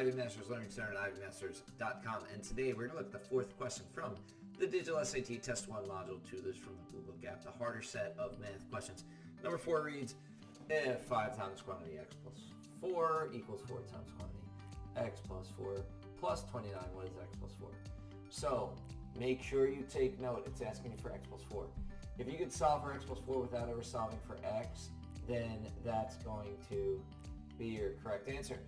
IB Masters Learning Center at ibmasters.com, and today we're going to look at the fourth question from the Digital SAT Test 1 Module 2. This is from the Bluebook app, the harder set of math questions. Number 4 reads, if 5 times quantity x plus 4 equals 4 times quantity x plus 4 plus 29, what is x plus 4? So make sure you take note. It's asking you for x plus 4. If you could solve for x plus 4 without ever solving for x, then that's going to be your correct answer.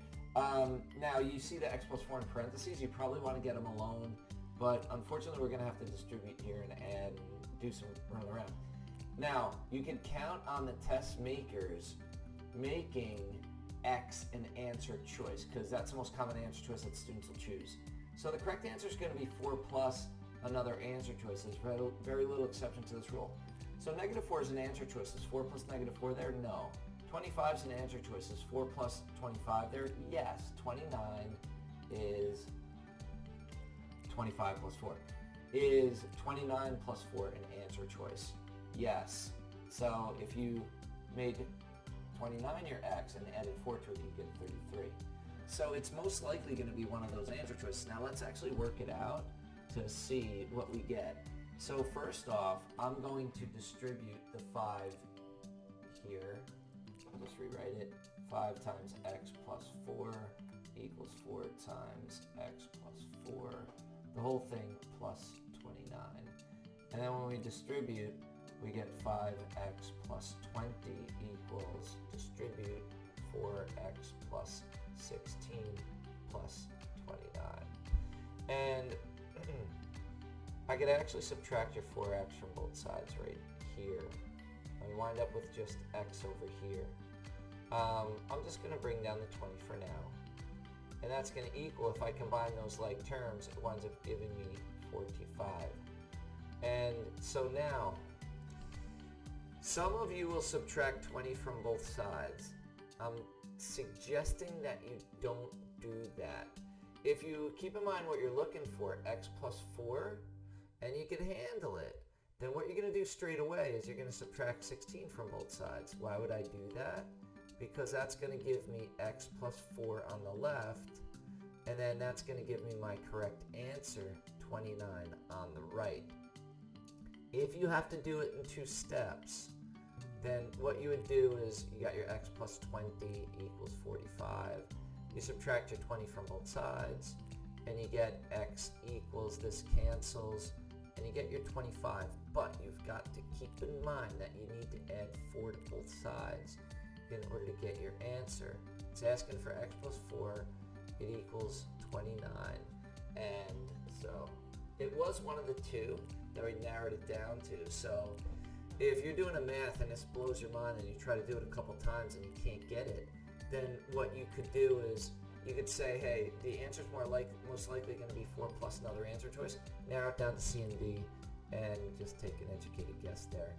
Now you see the x plus 4 in parentheses. You probably want to get them alone, but unfortunately we're going to have to distribute here and add and do some run around. Now you can count on the test makers making x an answer choice, because that's the most common answer choice that students will choose. So the correct answer is going to be 4 plus another answer choice. There's very little exception to this rule. So negative 4 is an answer choice. Is 4 plus negative 4 there? No. 25 is an answer choice. Is 4 plus 25 there? Yes. 29 is 25 plus 4. Is 29 plus 4 an answer choice? Yes. So if you made 29 your x and added 4 to it, you get 33. So it's most likely going to be one of those answer choices. Now let's actually work it out to see what we get. So first off, I'm going to distribute the 5 here. I'll just rewrite it. 5 times x plus 4 equals 4 times x plus 4. The whole thing plus 29. And then when we distribute, we get 5x plus 20 equals distribute 4x plus 16 plus 29. And I could actually subtract your 4x from both sides right here. And we wind up with just x over here. I'm just going to bring down the 20 for now. And that's going to equal, if I combine those like terms, it winds up giving me 45. And so now, some of you will subtract 20 from both sides. I'm suggesting that you don't do that. If you keep in mind what you're looking for, x plus 4, and you can handle it, then what you're going to do straight away is you're going to subtract 16 from both sides. Why would I do that? Because that's going to give me x plus 4 on the left, and then that's going to give me my correct answer, 29, on the right. If you have to do it in 2 steps, then what you would do is you got your x plus 20 equals 45. You subtract your 20 from both sides, and you get x equals, this cancels, and you get your 25. But you've got to keep in mind that you need to add 4 to both sides in order to get your answer. It's asking for x plus 4, it equals 29. And so it was one of the 2 that we narrowed it down to. So if you're doing a math and this blows your mind and you try to do it a couple times and you can't get it, then what you could do is you could say, hey, the answer is most likely going to be 4 plus another answer choice. Narrow it down to C and D and just take an educated guess there.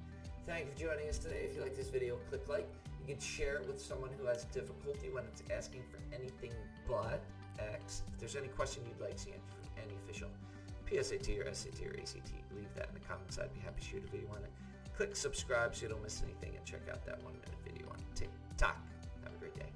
Thank you for joining us today. If you like this video, click like. You can share it with someone who has difficulty when it's asking for anything but X. If there's any question you'd like to see from any official PSAT or SAT or ACT, leave that in the comments. I'd be happy to shoot a video on it. Click subscribe so you don't miss anything, and check out that 1-minute video on TikTok. Have a great day.